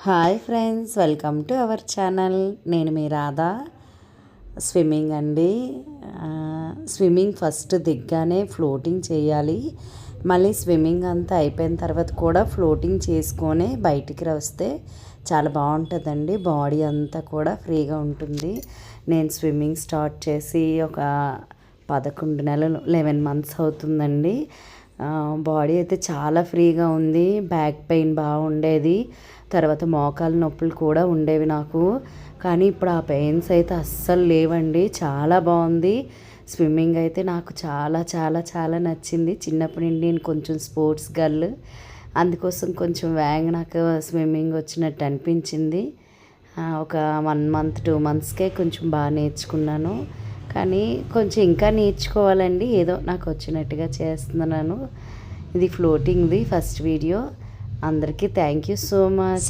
Hi friends, welcome to our channel. నేను మీ Radha. Swimming అండి. Swimming first దిగ్గానే floating చేయాలి. మళ్ళీ స్విమ్మింగ్ అంతా అయిపోయిన తర్వాత కూడా ఫ్లోటింగ్ చేసుకొని బయటికి వస్తే చాలా బాగుంటుందండి. బాడీ అంతా కూడా ఫ్రీగా ఉంటుంది. నేను స్విమ్మింగ్ స్టార్ట్ చేసి ఒక 11 నెలలు 11 మంత్స్ అవుతుందండి. బాడీ అయితే చాలా ఫ్రీగా ఉంది. బ్యాక్ పెయిన్ బాగుండేది, తర్వాత మోకాలు నొప్పులు కూడా ఉండేవి నాకు. కానీ ఇప్పుడు ఆ పెయిన్స్ అయితే అస్సలు లేవండి. చాలా బాగుంది. స్విమ్మింగ్ అయితే నాకు చాలా చాలా చాలా నచ్చింది. చిన్నప్పటి నుండి నేను కొంచెం స్పోర్ట్స్ గర్ల్, అందుకోసం కొంచెం వేగంగా నాకు స్విమ్మింగ్ వచ్చినట్టు అనిపించింది. ఒక 1 మంత్ 2 మంత్స్కే కొంచెం బాగా నేర్చుకున్నాను. కానీ కొంచెం ఇంకా నేర్చుకోవాలండి. ఏదో నాకు వచ్చినట్టుగా చేస్తున్నాను. ఇది ఫ్లోటింగ్ది ఫస్ట్ వీడియో. అందరికీ థ్యాంక్ యూ సో మచ్.